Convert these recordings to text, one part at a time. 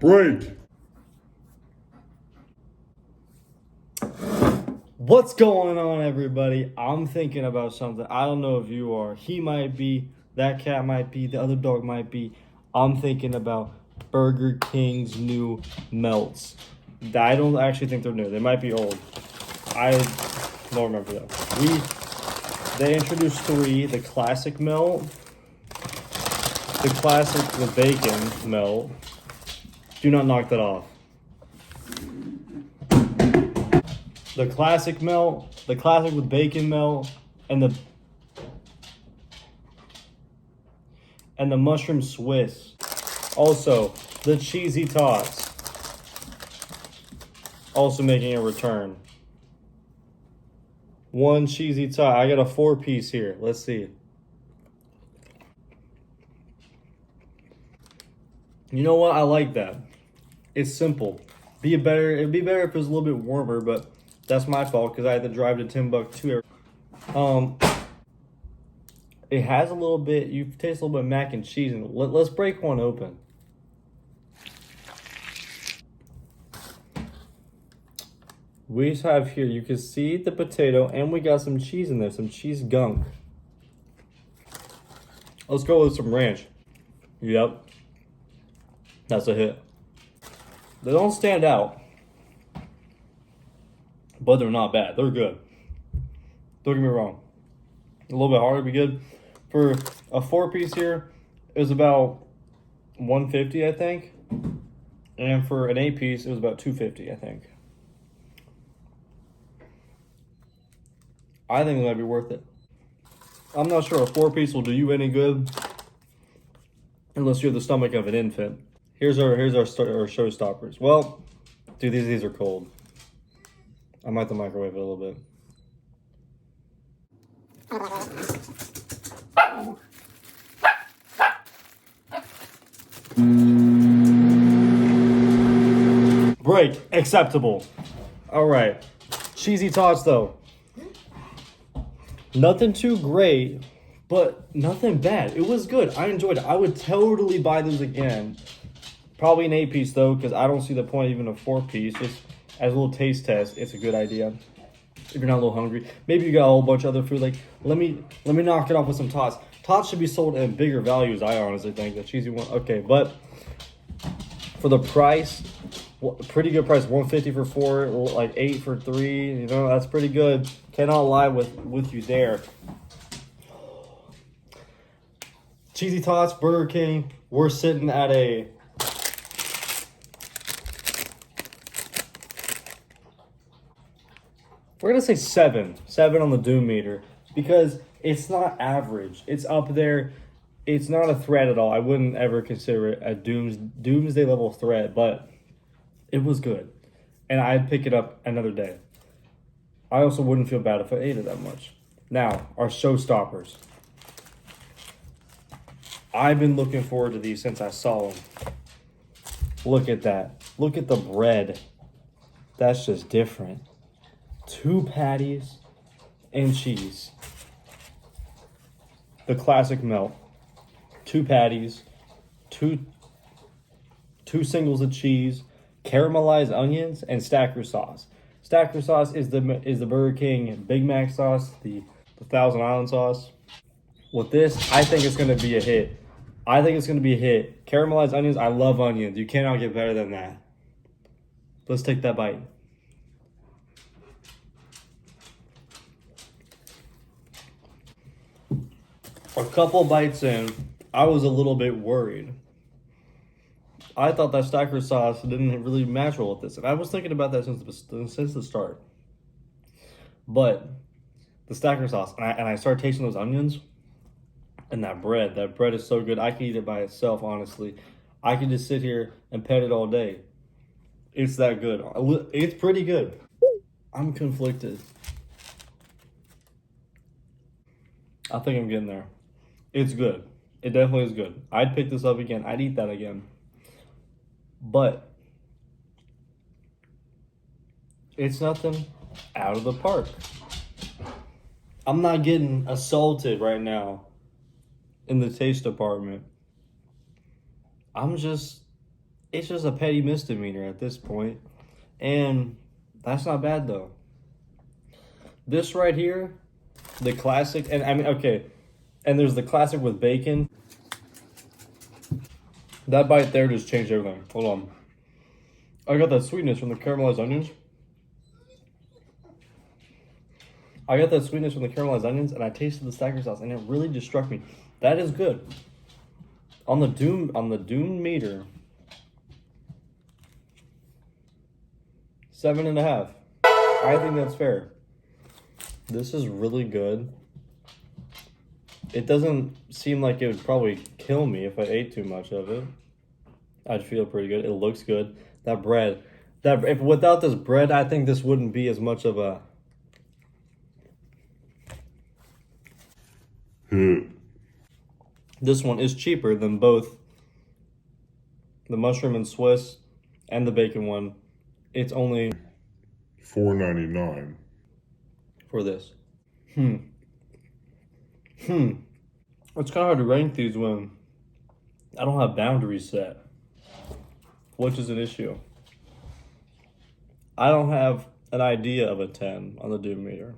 Break! What's going on, everybody? I'm thinking about something. I don't know if you are. He might be, that cat might be, the other dog might be. I'm thinking about Burger King's new melts. I don't actually think they're new. They might be old. I don't remember them. They introduced 3, the classic melt, the classic with bacon melt. Do not knock that off. The classic melt, the classic with bacon melt, and the mushroom Swiss. Also, the cheesy tots. Also making a return. 1 cheesy tot. I got a 4-piece here. Let's see. You know what? I like that. It's simple. It'd be better if it was a little bit warmer, but that's my fault because I had to drive to Timbuktu. It has a little bit. You taste a little bit of mac and cheese, and let's break one open. We just have here. You can see the potato, and we got some cheese in there, some cheese gunk. Let's go with some ranch. Yep, that's a hit. They don't stand out, but they're not bad. They're good. Don't get me wrong. A little bit harder to be good. For a 4-piece here, it was about $150, I think. And for an 8-piece, it was about $250, I think. I think it might be worth it. I'm not sure a 4-piece will do you any good unless you have the stomach of an infant. Here's our showstoppers. Well, dude, these are cold. I might have to microwave it a little bit. Break acceptable. All right, cheesy tots though. Nothing too great, but nothing bad. It was good. I enjoyed it. I would totally buy those again. Probably an 8-piece though, because I don't see the point of even a 4-piece. Just as a little taste test, it's a good idea. If you're not a little hungry, maybe you got a whole bunch of other food. Like let me knock it off with some tots. Tots should be sold at bigger values. I honestly think the cheesy one. Okay, but for the price, pretty good price. $150 for 4, like 8 for 3. You know, that's pretty good. Cannot lie with you there. Cheesy tots, Burger King. We're sitting at a. We're gonna say 7 on the Doom meter because it's not average. It's up there. It's not a threat at all. I wouldn't ever consider it a doomsday level threat, but it was good, and I'd pick it up another day. I also wouldn't feel bad if I ate it that much. Now, our showstoppers. I've been looking forward to these since I saw them. Look at that. Look at the bread. That's just different. 2 patties and cheese. The classic melt. 2 patties, two singles of cheese, caramelized onions, and stacker sauce. Stacker sauce is the Burger King Big Mac sauce, the Thousand Island sauce. With this, I think it's going to be a hit. Caramelized onions, I love onions. You cannot get better than that. Let's take that bite. A couple bites in, I was a little bit worried. I thought that stacker sauce didn't really match well with this, and I was thinking about that since the start. But the stacker sauce, and I started tasting those onions and that bread. That bread is so good. I could eat it by itself, honestly. I could just sit here and pet it all day. It's that good. It's pretty good. I'm conflicted. I think I'm getting there. It's good. It definitely is good. I'd pick this up again. I'd eat that again. But it's nothing out of the park. I'm not getting assaulted right now in the taste department. it's just a petty misdemeanor at this point. And that's not bad though. This right here, the classic, and I mean, okay, and there's the classic with bacon. That bite there just changed everything. Hold on. I got that sweetness from the caramelized onions. And I tasted the stacker sauce, and it really just struck me. That is good. On the Doom meter, 7.5. I think that's fair. This is really good. It doesn't seem like it would probably kill me if I ate too much of it. I'd feel pretty good. It looks good. That bread, if without this bread, I think this wouldn't be as much of a This one is cheaper than both the mushroom and Swiss and the bacon one. It's only $4.99 for this. It's kind of hard to rank these when I don't have boundaries set, which is an issue. I don't have an idea of a 10 on the Doom meter.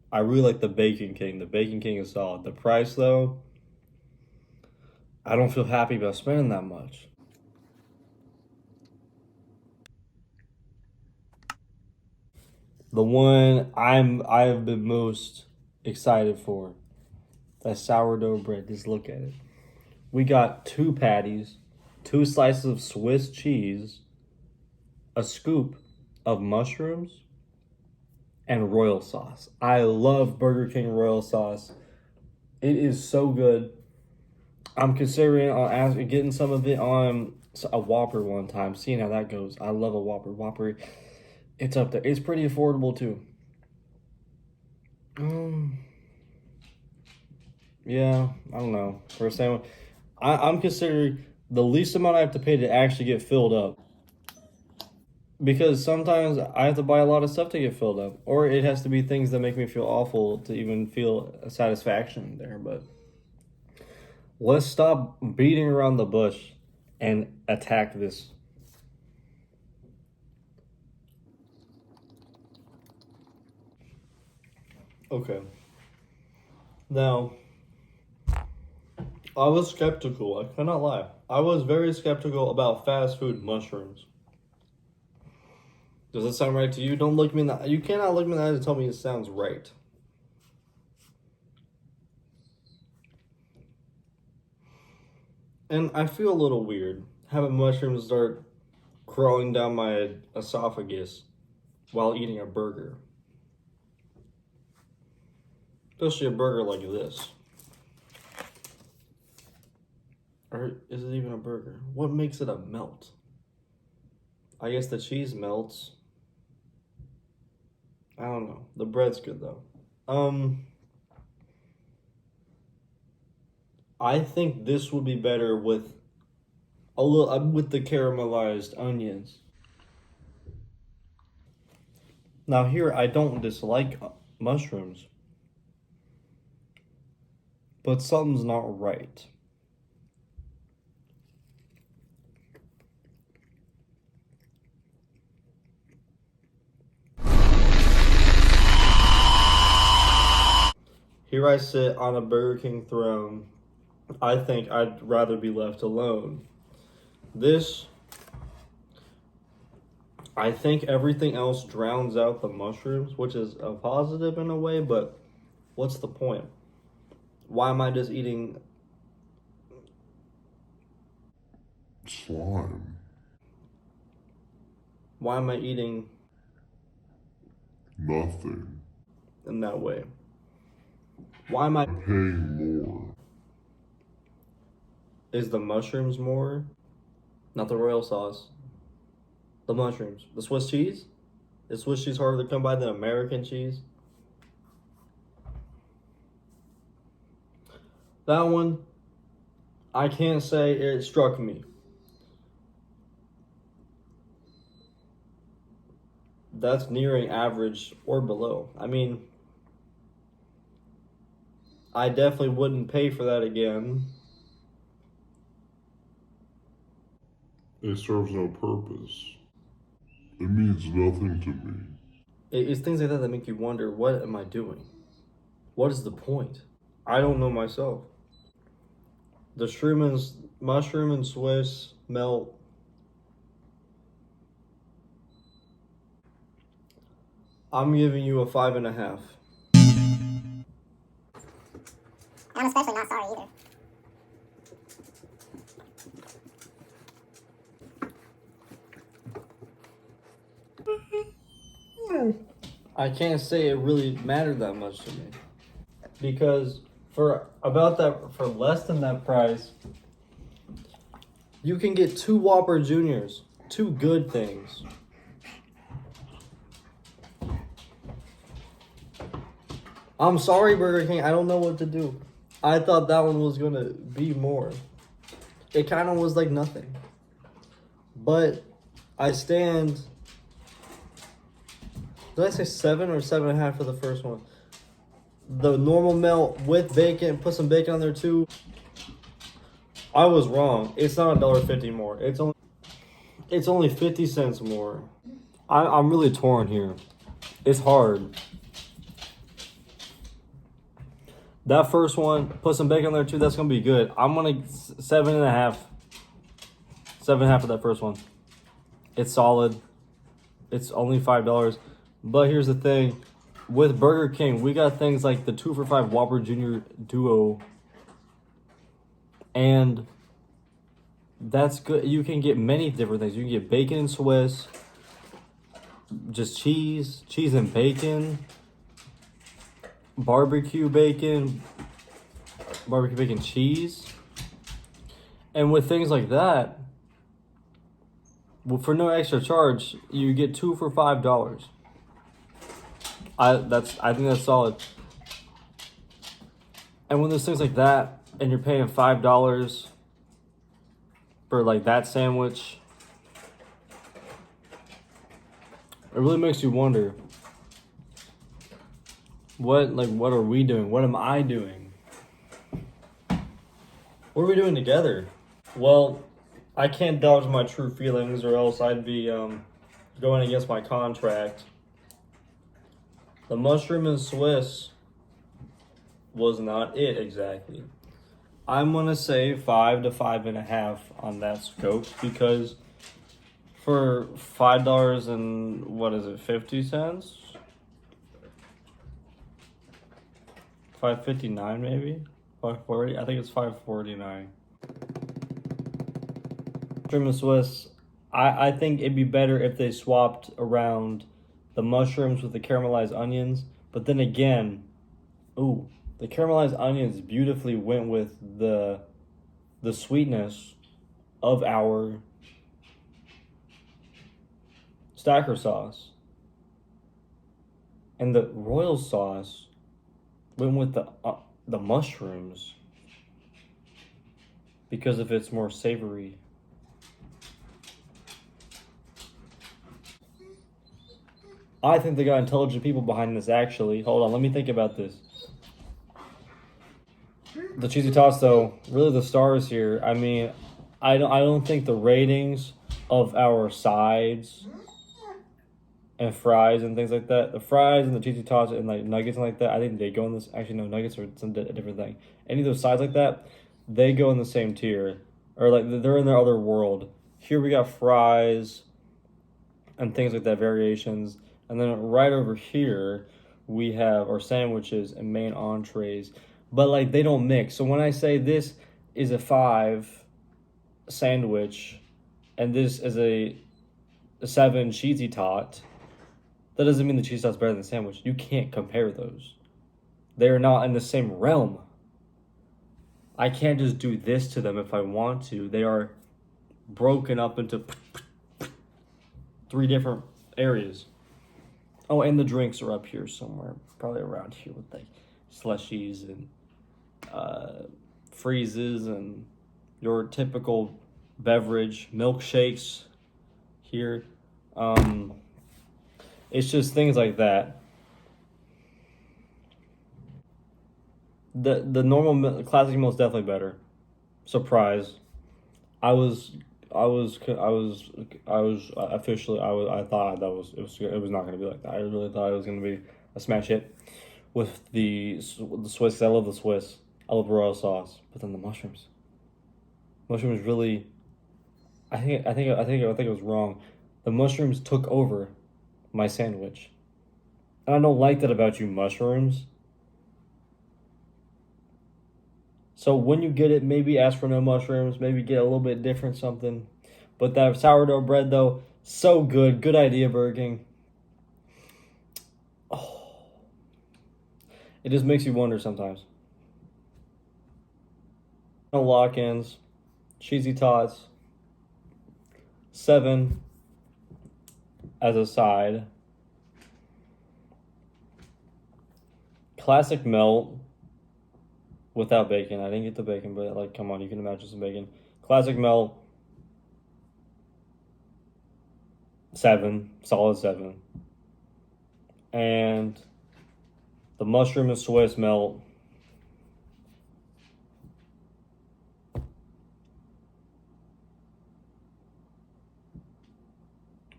I really like the Bacon King. The Bacon King is solid. The price, though, I don't feel happy about spending that much. The one I've been most excited for, that sourdough bread. Just look at it. We got 2 patties, 2 slices of Swiss cheese, a scoop of mushrooms, and royal sauce. I love Burger King royal sauce. It is so good. I'm considering getting some of it on a Whopper one time, seeing how that goes. I love a Whopper. Whopper, it's up there. It's pretty affordable too. Yeah, I don't know. For a sandwich, I'm considering the least amount I have to pay to actually get filled up. Because sometimes I have to buy a lot of stuff to get filled up. Or it has to be things that make me feel awful to even feel a satisfaction there. But let's stop beating around the bush and attack this. Okay. Now, I was skeptical. I cannot lie. I was very skeptical about fast food mushrooms. Does that sound right to you? Don't look me in the. You cannot look me in the eyes and tell me it sounds right. And I feel a little weird having mushrooms start crawling down my esophagus while eating a burger. Especially a burger like this. Or is it even a burger? What makes it a melt? I guess the cheese melts. I don't know. The bread's good though. I think this would be better with with the caramelized onions. Now here, I don't dislike mushrooms, but something's not right. Here I sit on a Burger King throne. I think I'd rather be left alone. This, I think everything else drowns out the mushrooms, which is a positive in a way, but what's the point? Why am I just eating slime? Why am I eating Nothing. in that way? Why am I paying more? Is the mushrooms more? Not the royal sauce. The mushrooms. The Swiss cheese? Is Swiss cheese harder to come by than American cheese? That one, I can't say it struck me. That's nearing average or below. I mean, I definitely wouldn't pay for that again. It serves no purpose. It means nothing to me. It's things like that that make you wonder, what am I doing? What is the point? I don't know myself. The Schruman's mushroom and Swiss melt. I'm giving you a 5.5. I'm especially not sorry either. I can't say it really mattered that much to me. Because for less than that price, you can get 2 Whopper Juniors, 2 good things. I'm sorry, Burger King. I don't know what to do. I thought that one was gonna be more. It kind of was like nothing. But I stand. Did I say 7 or 7.5 for the first one? The normal melt with bacon, put some bacon on there too. I was wrong. It's not $1.50 more. It's only 50 cents more. I'm really torn here. It's hard. That first one, put some bacon on there too. That's gonna be good. I'm gonna 7.5. 7.5 for that first one. It's solid. It's only $5. But here's the thing. With Burger King, we got things like the 2 for $5 Whopper Junior Duo. And that's good. You can get many different things. You can get bacon and Swiss. Just cheese and bacon. Barbecue bacon cheese. And with things like that, well, for no extra charge, you get 2 for $5. I think that's solid. And when there's things like that, and you're paying $5 for like that sandwich, it really makes you wonder, what are we doing? What am I doing? What are we doing together? Well, I can't dodge my true feelings, or else I'd be going against my contract. The mushroom and Swiss was not it exactly. I'm gonna say 5 to 5.5 on that scope, because for $5 and what is it, 50 cents? $5.59 maybe? $5.40? I think it's $5.49. Mushroom and Swiss, I think it'd be better if they swapped around the mushrooms with the caramelized onions. But then again, ooh, the caramelized onions beautifully went with the sweetness of our stacker sauce. And the royal sauce went with the mushrooms because of its more savory. I think they got intelligent people behind this, actually. Hold on, let me think about this. The cheesy tots, though, really the stars here. I mean, I don't think the ratings of our sides and fries and things like that, the fries and the cheesy tots and like nuggets and like that, I think they go in this. Actually, no, nuggets are a different thing. Any of those sides like that, they go in the same tier, or like they're in their other world. Here we got fries and things like that, variations. And then right over here, we have our sandwiches and main entrees. But like they don't mix. So when I say this is a 5 sandwich and this is a 7 cheesy tot, that doesn't mean the cheesy tot's better than the sandwich. You can't compare those. They are not in the same realm. I can't just do this to them if I want to. They are broken up into 3 different areas. Oh, and the drinks are up here somewhere, probably around here with like slushies and freezes and your typical beverage, milkshakes here. It's just things like that. The normal classic meal is definitely better. Surprise. I thought it was not gonna be like that. I really thought it was gonna be a smash hit with the Swiss. 'Cause I love the Swiss. I love royal sauce, but then the mushrooms. Mushrooms really. I think it was wrong. The mushrooms took over my sandwich, and I don't like that about you, mushrooms. So when you get it, maybe ask for no mushrooms. Maybe get a little bit different something. But that sourdough bread, though, so good. Good idea, Burger King. Oh, it just makes you wonder sometimes. No lock-ins, cheesy tots, 7 as a side. Classic melt without bacon. I didn't get the bacon, but like, come on, you can imagine some bacon. Classic melt, 7, solid 7. And the mushroom and Swiss melt,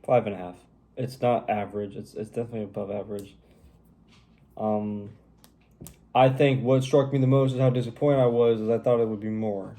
5.5. It's not average. It's definitely above average. I think what struck me the most is how disappointed I was. Is I thought it would be more.